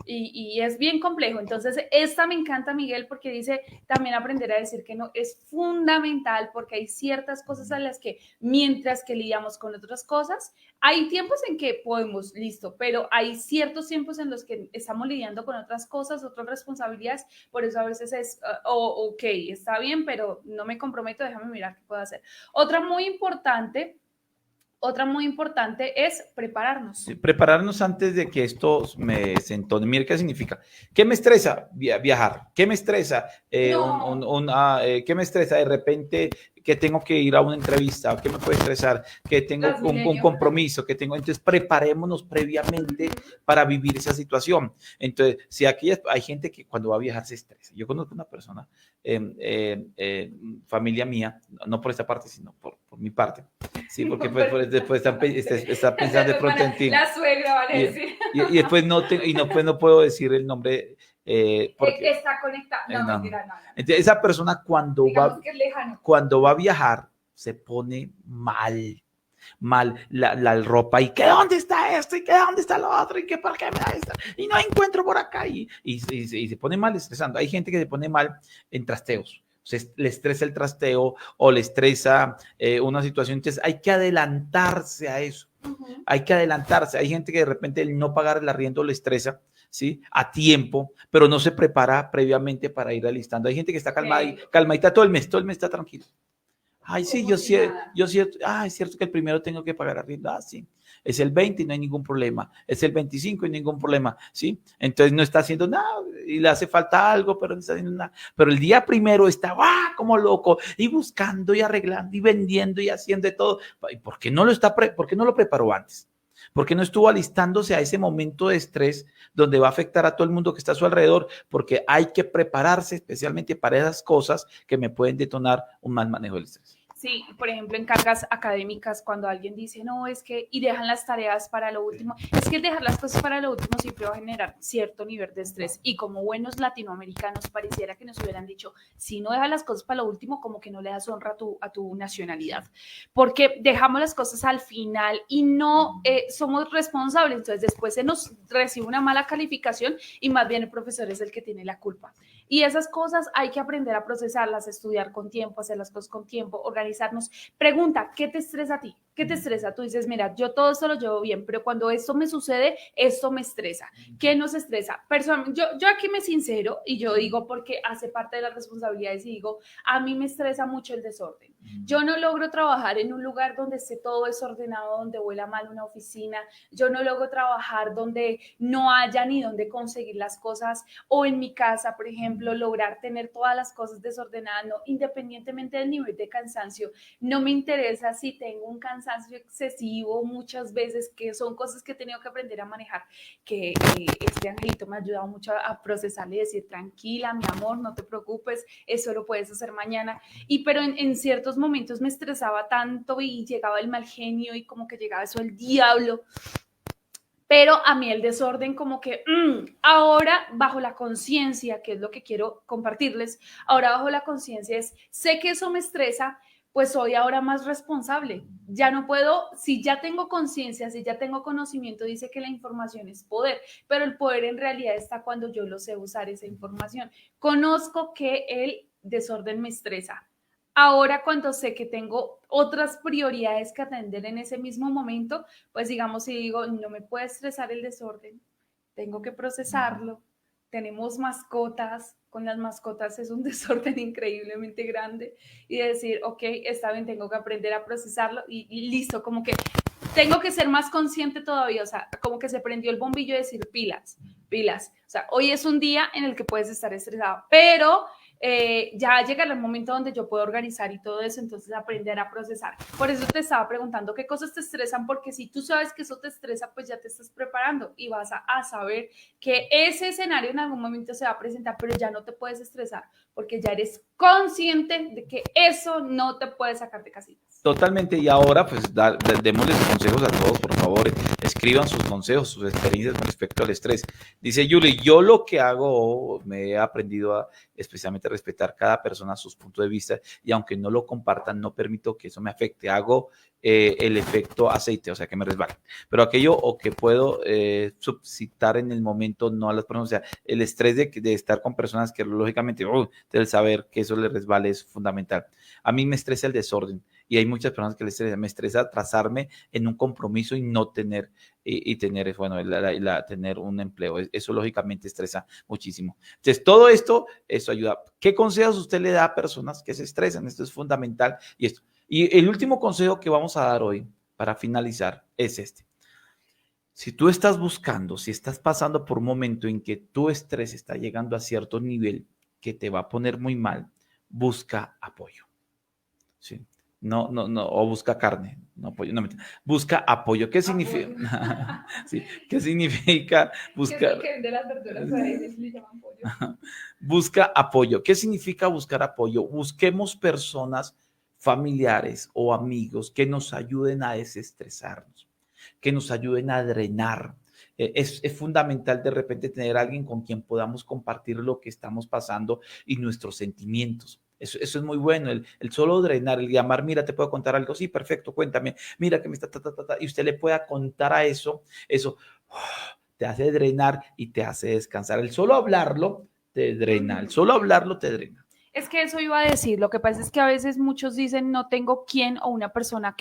Y es bien complejo. Entonces, esta me encanta, Miguel, porque dice también aprender a decir que no es fundamental, porque hay ciertas cosas a las que, mientras que lidiamos con otras cosas, hay tiempos en que podemos, listo, pero hay ciertos tiempos en los que estamos lidiando con otras cosas, otras responsabilidades, por eso a veces es, ok, está bien, pero no me comprometo, déjame mirar qué puedo hacer. Otra muy importante es prepararnos. Sí, prepararnos antes de que esto me sentone. Mira qué significa. ¿Qué me estresa? Viajar. ¿Qué me estresa? ¿Qué me estresa? De repente que tengo que ir a una entrevista. ¿Qué me puede estresar? Que tengo un compromiso. Que tengo. Entonces, preparémonos previamente para vivir esa situación. Entonces, si aquí hay gente que cuando va a viajar se estresa. Yo conozco una persona, familia mía, no por esta parte, sino por mi parte. Sí, porque después está pensando de pronto en ti. La suegra, van a decir. Y después no puedo decir el nombre. Porque está conectada. No, mentira, no. Entonces, esa persona cuando va a viajar se pone mal la ropa y que dónde está esto y que dónde está lo otro y que por qué me da esto y no encuentro por acá y se pone mal estresando. Hay gente que se pone mal en trasteos. Le estresa el trasteo o le estresa una situación, entonces hay que adelantarse a eso. Hay que adelantarse. Hay gente que de repente el no pagar el arriendo le estresa, ¿sí? A tiempo, pero no se prepara previamente para ir alistando. Hay gente que está calmadita todo el mes está tranquilo. Ay, sí, es cierto que el primero tengo que pagar arriendo. Ah, sí. Es el 20 y no hay ningún problema. Es el 25 y no hay ningún problema, ¿sí? Entonces no está haciendo nada y le hace falta algo, pero no está haciendo nada. Pero el día primero está como loco y buscando y arreglando y vendiendo y haciendo de todo. ¿Por qué no lo preparó antes? ¿Por qué no estuvo alistándose a ese momento de estrés donde va a afectar a todo el mundo que está a su alrededor? Porque hay que prepararse especialmente para esas cosas que me pueden detonar un mal manejo del estrés. Sí, por ejemplo, en cargas académicas, cuando alguien dice, no, es que, y dejan las tareas para lo último, es que el dejar las cosas para lo último siempre va a generar cierto nivel de estrés. Y como buenos latinoamericanos, pareciera que nos hubieran dicho, si no dejas las cosas para lo último, como que no le das honra a tu nacionalidad. Porque dejamos las cosas al final y no somos responsables. Entonces, después se nos recibe una mala calificación y más bien el profesor es el que tiene la culpa. Y esas cosas hay que aprender a procesarlas, estudiar con tiempo, hacer las cosas con tiempo, organizarnos. Pregunta, ¿qué te estresa a ti? ¿Qué te estresa? Tú dices, mira, yo todo esto lo llevo bien, pero cuando esto me sucede, esto me estresa. ¿Qué nos estresa? Yo aquí me sincero y yo digo porque hace parte de las responsabilidades y digo, a mí me estresa mucho el desorden. Yo no logro trabajar en un lugar donde esté todo desordenado, donde huela mal una oficina. Yo no logro trabajar donde no haya ni donde conseguir las cosas. O en mi casa, por ejemplo, lograr tener todas las cosas desordenadas, no, independientemente del nivel de cansancio. No me interesa si tengo un cansancio excesivo muchas veces, que son cosas que he tenido que aprender a manejar, que este angelito me ha ayudado mucho a procesarle y decir, tranquila, mi amor, no te preocupes, eso lo puedes hacer mañana. Pero en ciertos momentos me estresaba tanto y llegaba el mal genio y como que llegaba eso el diablo. Pero a mí el desorden como que ahora bajo la conciencia, que es lo que quiero compartirles, ahora bajo la conciencia es, sé que eso me estresa, pues soy ahora más responsable. Ya no puedo, si ya tengo conciencia, si ya tengo conocimiento, dice que la información es poder, pero el poder en realidad está cuando yo lo sé usar esa información. Conozco que el desorden me estresa. Ahora cuando sé que tengo otras prioridades que atender en ese mismo momento, pues digamos, si digo, no me puede estresar el desorden, tengo que procesarlo. Tenemos mascotas, con las mascotas es un desorden increíblemente grande y decir, ok, está bien, tengo que aprender a procesarlo y listo, como que tengo que ser más consciente todavía, o sea, como que se prendió el bombillo de decir pilas, pilas. O sea, hoy es un día en el que puedes estar estresado, pero ya llegará el momento donde yo puedo organizar y todo eso, entonces aprender a procesar. Por eso te estaba preguntando qué cosas te estresan, porque si tú sabes que eso te estresa, pues ya te estás preparando y vas a saber que ese escenario en algún momento se va a presentar, pero ya no te puedes estresar porque ya eres consciente de que eso no te puede sacar de casitas. Totalmente, y ahora pues démosles consejos a todos, por favor, escriban sus consejos, sus experiencias con respecto al estrés. Dice Julie, yo lo que hago, me he aprendido a especialmente respetar cada persona sus puntos de vista y aunque no lo compartan, no permito que eso me afecte, hago el efecto aceite, o sea, que me resbale. Pero aquello o que puedo subsitar en el momento, no a las personas, o sea, el estrés de estar con personas que lógicamente, del saber que eso le resbale es fundamental. A mí me estresa el desorden. Y hay muchas personas que me estresa atrasarme en un compromiso y no tener, y tener, bueno, tener un empleo. Eso lógicamente estresa muchísimo. Entonces, todo esto, eso ayuda. ¿Qué consejos usted le da a personas que se estresan? Esto es fundamental. Y el último consejo que vamos a dar hoy, para finalizar, es este. Si tú estás buscando, si estás pasando por un momento en que tu estrés está llegando a cierto nivel que te va a poner muy mal, busca apoyo. ¿Sí? No, o busca carne, no apoyo, no, busca apoyo. ¿Qué significa? Sí, ¿qué significa buscar? Que de las verduras a veces le llaman pollo. Busca apoyo. ¿Qué significa buscar apoyo? Busquemos personas familiares o amigos que nos ayuden a desestresarnos, que nos ayuden a drenar. Es fundamental de repente tener a alguien con quien podamos compartir lo que estamos pasando y nuestros sentimientos. Eso es muy bueno, el solo drenar, el llamar, mira, te puedo contar algo, sí, perfecto, cuéntame, mira que me está, y usted le pueda contar a eso te hace drenar y te hace descansar. El solo hablarlo te drena, el solo hablarlo te drena. Es que eso iba a decir, lo que pasa es que a veces muchos dicen no tengo quién o una persona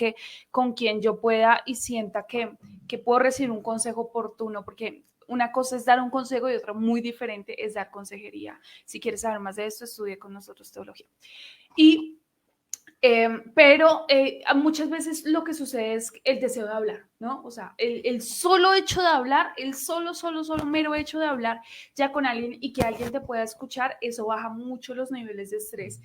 con quien yo pueda y sienta que puedo recibir un consejo oportuno, porque una cosa es dar un consejo y otra muy diferente es dar consejería. Si quieres saber más de esto, estudie con nosotros teología. Pero muchas veces lo que sucede es el deseo de hablar, ¿no? O sea, el solo hecho de hablar, el solo mero hecho de hablar ya con alguien y que alguien te pueda escuchar, eso baja mucho los niveles de estrés.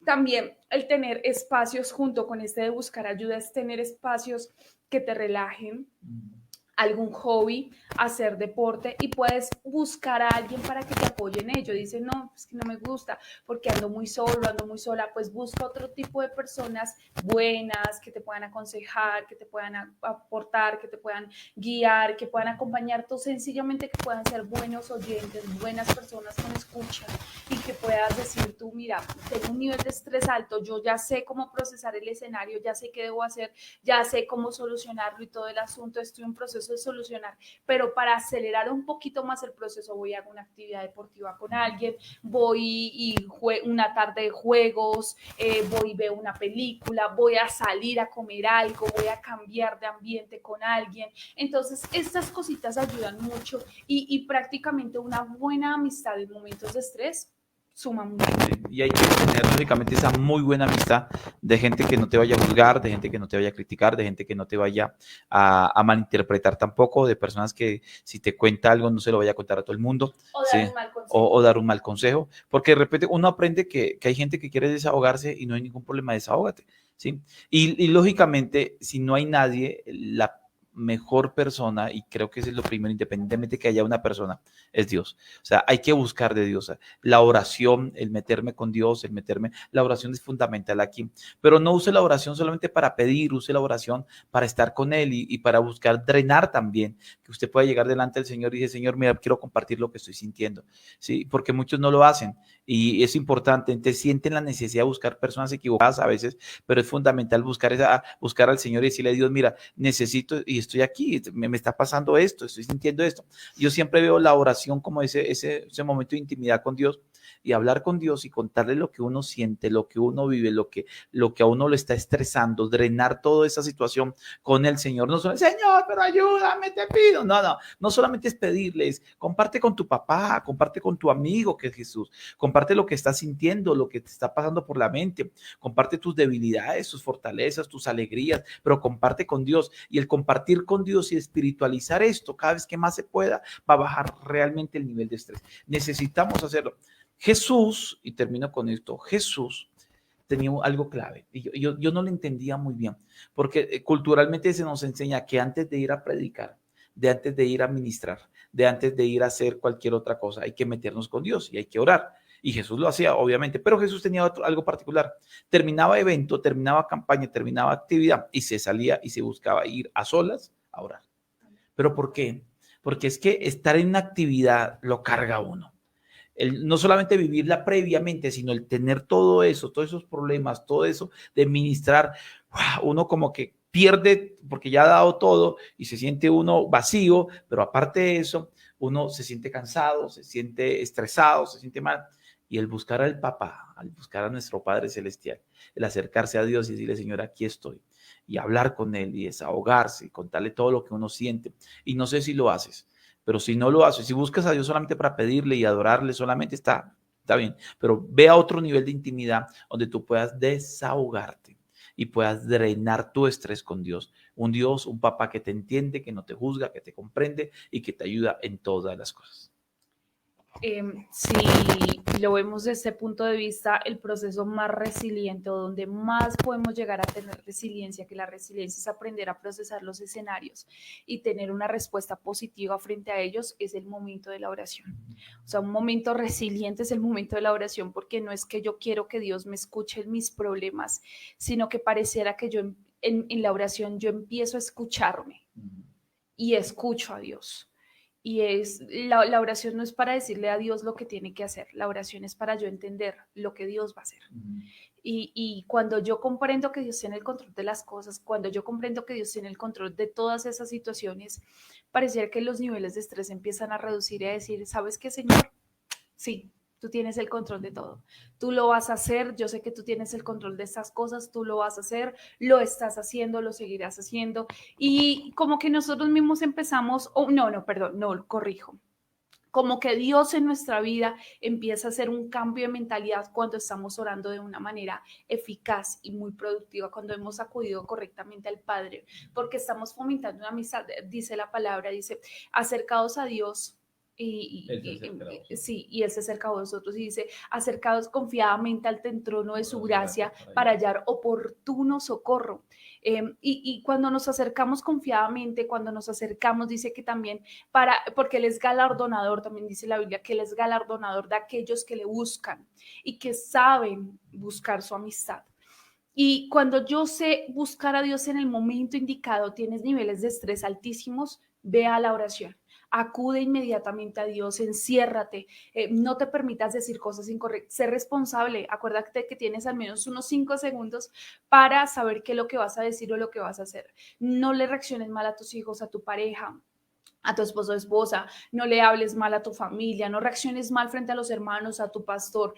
También el tener espacios junto con este de buscar ayuda es tener espacios que te relajen, algún hobby, hacer deporte y puedes buscar a alguien para que te apoye en ello. Dice, no, es que no me gusta porque ando muy solo, ando muy sola, pues busca otro tipo de personas buenas que te puedan aconsejar, que te puedan aportar, que te puedan guiar, que puedan acompañarte o sencillamente que puedan ser buenos oyentes, buenas personas con escucha y que puedas decir tú, mira, tengo un nivel de estrés alto, yo ya sé cómo procesar el escenario, ya sé qué debo hacer, ya sé cómo solucionarlo y todo el asunto, estoy en proceso de solucionar, pero para acelerar un poquito más el proceso voy a una actividad deportiva con alguien, voy y una tarde de juegos, voy y veo una película, voy a salir a comer algo, voy a cambiar de ambiente con alguien. Entonces estas cositas ayudan mucho y prácticamente una buena amistad en momentos de estrés suma mucho. Sí, y hay que tener lógicamente esa muy buena amistad de gente que no te vaya a juzgar, de gente que no te vaya a criticar, de gente que no te vaya a malinterpretar tampoco, de personas que si te cuenta algo no se lo vaya a contar a todo el mundo. O dar un mal consejo. O dar un mal consejo, porque de repente uno aprende que hay gente que quiere desahogarse y no hay ningún problema, desahógate, ¿sí? Y lógicamente, si no hay nadie, la mejor persona, y creo que eso es lo primero, independientemente de que haya una persona, es Dios. O sea, hay que buscar de Dios. La oración, el meterme con Dios, la oración es fundamental aquí. Pero no use la oración solamente para pedir, use la oración para estar con Él y para buscar drenar también. Que usted pueda llegar delante del Señor y decir, Señor, mira, quiero compartir lo que estoy sintiendo. ¿Sí? Porque muchos no lo hacen y es importante. Entonces sienten la necesidad de buscar personas equivocadas a veces, pero es fundamental buscar al Señor y decirle a Dios, mira, necesito y estoy aquí, me está pasando esto, estoy sintiendo esto. Yo siempre veo la oración como ese momento de intimidad con Dios y hablar con Dios y contarle lo que uno siente, lo que uno vive, lo que a uno lo está estresando, drenar toda esa situación con el Señor. No solo, Señor, pero ayúdame, te pido. No solamente es pedirles, comparte con tu papá, comparte con tu amigo que es Jesús, comparte lo que estás sintiendo, lo que te está pasando por la mente, comparte tus debilidades, tus fortalezas, tus alegrías, pero comparte con Dios. Y el compartir con Dios y espiritualizar esto cada vez que más se pueda, va a bajar realmente el nivel de estrés. Necesitamos hacerlo. Jesús, y termino con esto, Jesús tenía algo clave y yo no lo entendía muy bien, porque culturalmente se nos enseña que antes de ir a predicar, de antes de ir a ministrar, de antes de ir a hacer cualquier otra cosa, hay que meternos con Dios y hay que orar. Y Jesús lo hacía, obviamente, pero Jesús tenía algo particular. Terminaba evento, terminaba campaña, terminaba actividad y se salía y se buscaba ir a solas a orar. ¿Pero por qué? Porque es que estar en una actividad lo carga a uno. No solamente vivirla previamente, sino el tener todo eso, todos esos problemas, todo eso de ministrar, uno como que pierde porque ya ha dado todo y se siente uno vacío, pero aparte de eso, uno se siente cansado, se siente estresado, se siente mal. Y el buscar al papá, al buscar a nuestro Padre Celestial, el acercarse a Dios y decirle, Señor, aquí estoy, y hablar con Él y desahogarse y contarle todo lo que uno siente. Y no sé si lo haces, pero si no lo haces, si buscas a Dios solamente para pedirle y adorarle solamente, está bien. Pero ve a otro nivel de intimidad donde tú puedas desahogarte y puedas drenar tu estrés con Dios. Un Dios, un papá que te entiende, que no te juzga, que te comprende y que te ayuda en todas las cosas. Si lo vemos desde ese punto de vista, el proceso más resiliente o donde más podemos llegar a tener resiliencia, que la resiliencia es aprender a procesar los escenarios y tener una respuesta positiva frente a ellos, es el momento de la oración. O sea, un momento resiliente es el momento de la oración, porque no es que yo quiero que Dios me escuche en mis problemas, sino que pareciera que yo en la oración yo empiezo a escucharme y escucho a Dios. Y la oración no es para decirle a Dios lo que tiene que hacer, la oración es para yo entender lo que Dios va a hacer. Y cuando yo comprendo que Dios tiene el control de las cosas, cuando yo comprendo que Dios tiene el control de todas esas situaciones, pareciera que los niveles de estrés empiezan a reducir y a decir, ¿sabes qué, Señor? Sí, tú tienes el control de todo. Tú lo vas a hacer, yo sé que tú tienes el control de estas cosas, tú lo vas a hacer, lo estás haciendo, lo seguirás haciendo. Y como que nosotros mismos empezamos, corrijo. Como que Dios en nuestra vida empieza a hacer un cambio de mentalidad cuando estamos orando de una manera eficaz y muy productiva, cuando hemos acudido correctamente al Padre, porque estamos fomentando una amistad, dice la palabra, dice, acercaos a Dios. Sí, y Él se acerca a vosotros y dice, acercaos confiadamente al trono de su gracia para hallar oportuno socorro. Y cuando nos acercamos confiadamente, cuando nos acercamos, dice que también porque Él es galardonador, también dice la Biblia que Él es galardonador de aquellos que le buscan y que saben buscar su amistad. Y cuando yo sé buscar a Dios en el momento indicado, tienes niveles de estrés altísimos, ve a la oración. Acude inmediatamente a Dios, enciérrate, no te permitas decir cosas incorrectas, sé responsable, acuérdate que tienes al menos unos 5 segundos para saber qué es lo que vas a decir o lo que vas a hacer. No le reacciones mal a tus hijos, a tu pareja, a tu esposo o esposa, no le hables mal a tu familia, no reacciones mal frente a los hermanos, a tu pastor.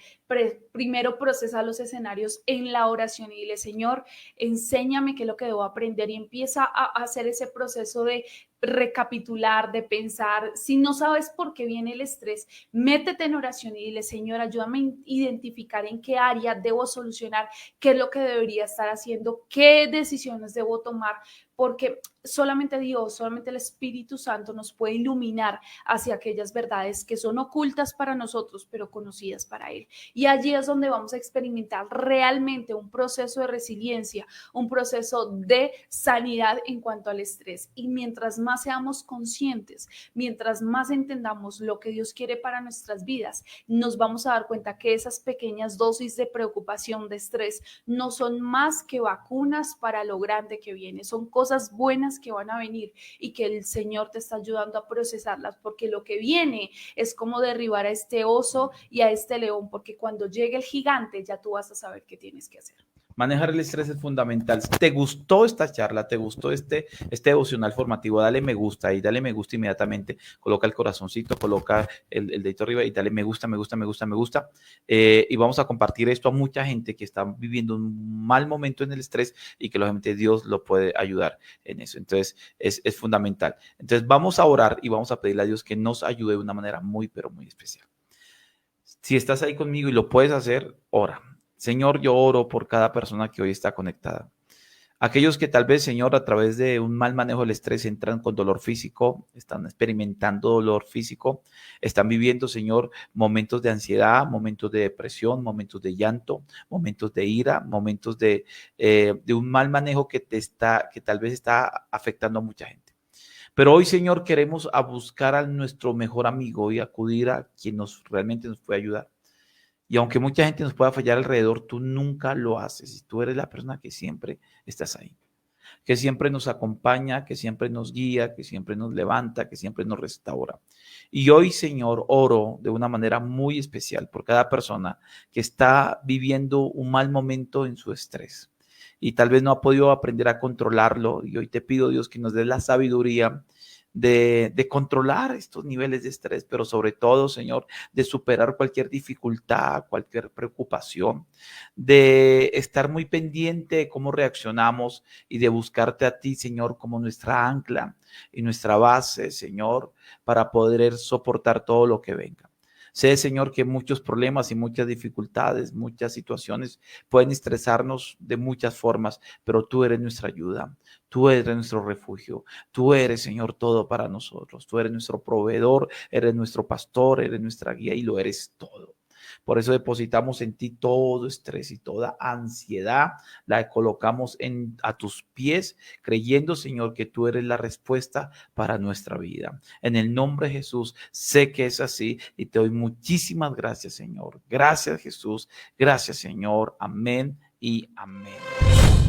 Primero procesa los escenarios en la oración y dile, Señor, enséñame qué es lo que debo aprender, y empieza a hacer ese proceso de recapitular, de pensar. Si no sabes por qué viene el estrés, métete en oración y dile, Señor, ayúdame a identificar en qué área debo solucionar, qué es lo que debería estar haciendo, qué decisiones debo tomar, porque solamente Dios, solamente el Espíritu Santo nos puede iluminar hacia aquellas verdades que son ocultas para nosotros, pero conocidas para Él. Y allí es donde vamos a experimentar realmente un proceso de resiliencia, un proceso de sanidad en cuanto al estrés. Y mientras más seamos conscientes, mientras más entendamos lo que Dios quiere para nuestras vidas, nos vamos a dar cuenta que esas pequeñas dosis de preocupación, de estrés, no son más que vacunas para lo grande que viene. Son cosas buenas que van a venir y que el Señor te está ayudando a procesarlas, porque lo que viene es como derribar a este oso y a este león, porque cuando llegue el gigante ya tú vas a saber qué tienes que hacer. Manejar el estrés es fundamental. ¿Te gustó esta charla? ¿Te gustó este devocional formativo? Dale me gusta y dale me gusta inmediatamente. Coloca el corazoncito, coloca el dedito arriba y dale me gusta, me gusta, me gusta, me gusta. Y vamos a compartir esto a mucha gente que está viviendo un mal momento en el estrés y que lógicamente Dios lo puede ayudar en eso. Entonces es fundamental. Entonces vamos a orar y vamos a pedirle a Dios que nos ayude de una manera muy, pero muy especial. Si estás ahí conmigo y lo puedes hacer, ora. Señor, yo oro por cada persona que hoy está conectada. Aquellos que tal vez, Señor, a través de un mal manejo del estrés entran con dolor físico, están experimentando dolor físico, están viviendo, Señor, momentos de ansiedad, momentos de depresión, momentos de llanto, momentos de ira, momentos de un mal manejo que tal vez está afectando a mucha gente. Pero hoy, Señor, queremos buscar a nuestro mejor amigo y acudir a quien realmente nos puede ayudar. Y aunque mucha gente nos pueda fallar alrededor, tú nunca lo haces. Y tú eres la persona que siempre estás ahí, que siempre nos acompaña, que siempre nos guía, que siempre nos levanta, que siempre nos restaura. Y hoy, Señor, oro de una manera muy especial por cada persona que está viviendo un mal momento en su estrés y tal vez no ha podido aprender a controlarlo. Y hoy te pido, Dios, que nos des la sabiduría de controlar estos niveles de estrés, pero sobre todo, Señor, de superar cualquier dificultad, cualquier preocupación, de estar muy pendiente de cómo reaccionamos y de buscarte a ti, Señor, como nuestra ancla y nuestra base, Señor, para poder soportar todo lo que venga. Sé, Señor, que muchos problemas y muchas dificultades, muchas situaciones pueden estresarnos de muchas formas, pero tú eres nuestra ayuda, tú eres nuestro refugio, tú eres, Señor, todo para nosotros, tú eres nuestro proveedor, eres nuestro pastor, eres nuestra guía y lo eres todo. Por eso depositamos en ti todo estrés y toda ansiedad, la colocamos a tus pies, creyendo, Señor, que tú eres la respuesta para nuestra vida. En el nombre de Jesús, sé que es así y te doy muchísimas gracias, Señor. Gracias, Jesús. Gracias, Señor. Amén y amén.